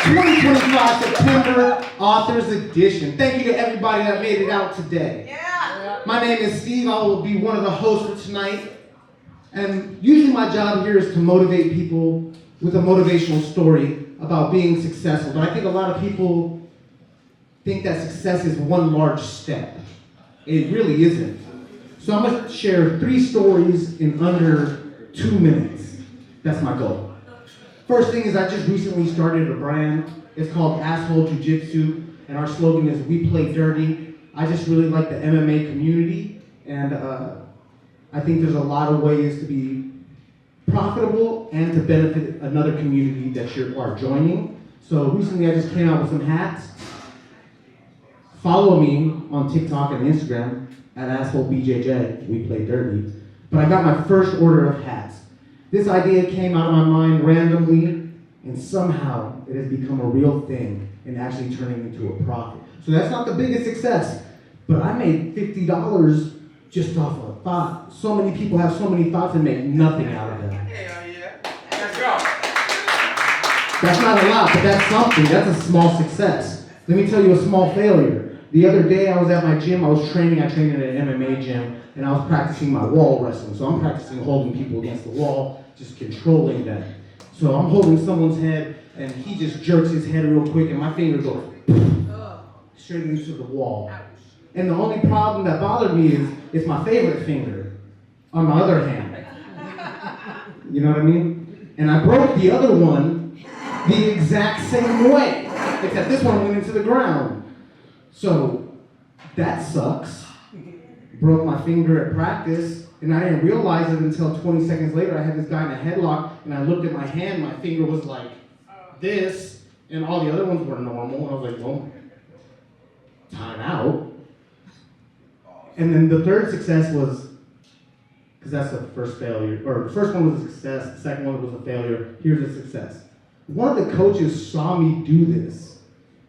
2025 September Authors Edition. Thank you to everybody that made it out today. Yeah. My name is Steve. I will be one of the hosts for tonight. And usually my job here is to motivate people with a motivational story about being successful. But I think a lot of people think that success is one large step. It really isn't. So I'm going to share 3 stories in under 2 minutes. That's my goal. First thing is I just recently started a brand. It's called Asshole Jiu-Jitsu, and our slogan is "We Play Dirty." I just really like the MMA community, and I think there's a lot of ways to be profitable and to benefit another community that you are joining. So recently I just came out with some hats. Follow me on TikTok and Instagram at AssholeBJJ, We Play Dirty. But I got my first order of hats. This idea came out of my mind randomly, and somehow it has become a real thing and actually turning into a profit. So that's not the biggest success, but I made $50 just off of a thought. So many people have so many thoughts and make nothing out of them. Hell yeah. Let's go. That's not a lot, but that's something. That's a small success. Let me tell you a small failure. The other day I was at my gym, I trained at an MMA gym, and I was practicing my wall wrestling. So I'm practicing holding people against the wall, just controlling them. So I'm holding someone's head, and he just jerks his head real quick, and my finger goes straight into the wall. And the only problem that bothered me is it's my favorite finger on my other hand. You know what I mean? And I broke the other one the exact same way, except this one went into the ground. So that sucks. Broke my finger at practice, and I didn't realize it until 20 seconds later. I had this guy in a headlock, and I looked at my hand, my finger was like this, and all the other ones were normal. I was like, well, time out. And then the third success was, because that's the first failure, or the first one was a success, the second one was a failure. Here's a success. One of the coaches saw me do this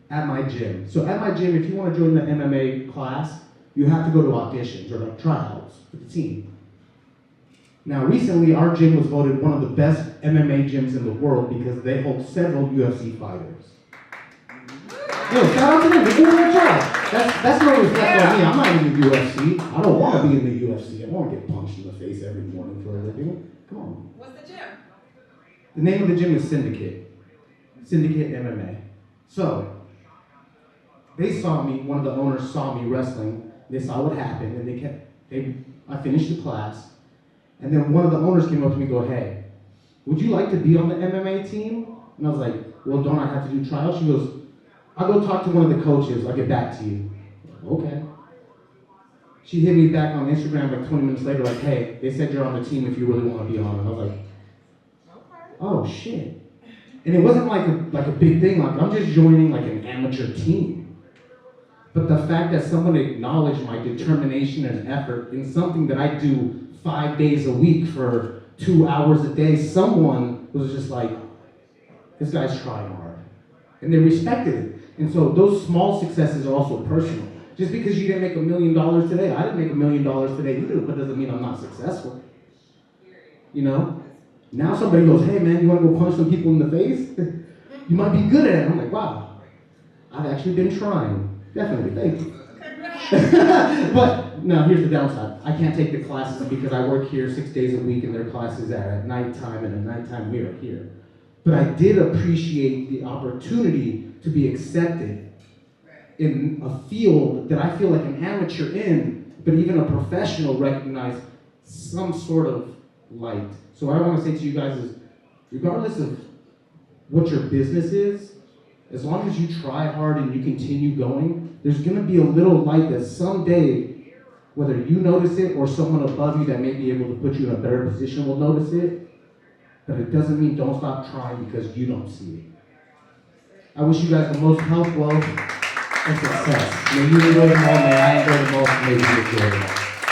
at my gym. So at my gym, if you want to join the MMA class, you have to go to auditions or like tryouts for the team. Now recently, our gym was voted one of the best MMA gyms in the world because they hold several UFC fighters. Yo, shout out to them, they're doing their job. That's no reflection on me. I'm not in the UFC. I don't want to be in the UFC. I don't want to get punched in the face every morning for a living. Come on. What's the gym? The name of the gym is Syndicate. Syndicate MMA. So, they saw me, one of the owners saw me wrestling. They saw what happened, and I finished the class. And then one of the owners came up to me and go, "Hey, would you like to be on the MMA team?" And I was like, "Well, don't I have to do trials?" She goes, "I'll go talk to one of the coaches. I'll get back to you." Okay. She hit me back on Instagram like 20 minutes later, like, "Hey, they said you're on the team if you really want to be on." And I was like, "Oh shit!" And it wasn't like a big thing. Like I'm just joining like an amateur team. But the fact that someone acknowledged my determination and effort in something that I do 5 days a week for 2 hours a day, someone was just like, "This guy's trying hard." And they respected it. And so those small successes are also personal. Just because you didn't make $1 million today, I didn't make $1 million today either, but doesn't mean I'm not successful. You know? Now somebody goes, "Hey man, you want to go punch some people in the face?" You might be good at it. I'm like, wow, I've actually been trying. Definitely, thank you. But no, here's the downside. I can't take the classes because I work here 6 days a week and their classes are at nighttime, and at nighttime we are here. But I did appreciate the opportunity to be accepted in a field that I feel like an amateur in, but even a professional recognize some sort of light. So what I want to say to you guys is, regardless of what your business is, as long as you try hard and you continue going, there's going to be a little light that someday, whether you notice it or someone above you that may be able to put you in a better position will notice it. But it doesn't mean don't stop trying because you don't see it. I wish you guys the most health, wealth, and success. May you enjoy them all, may I enjoy them all, may you enjoy them all.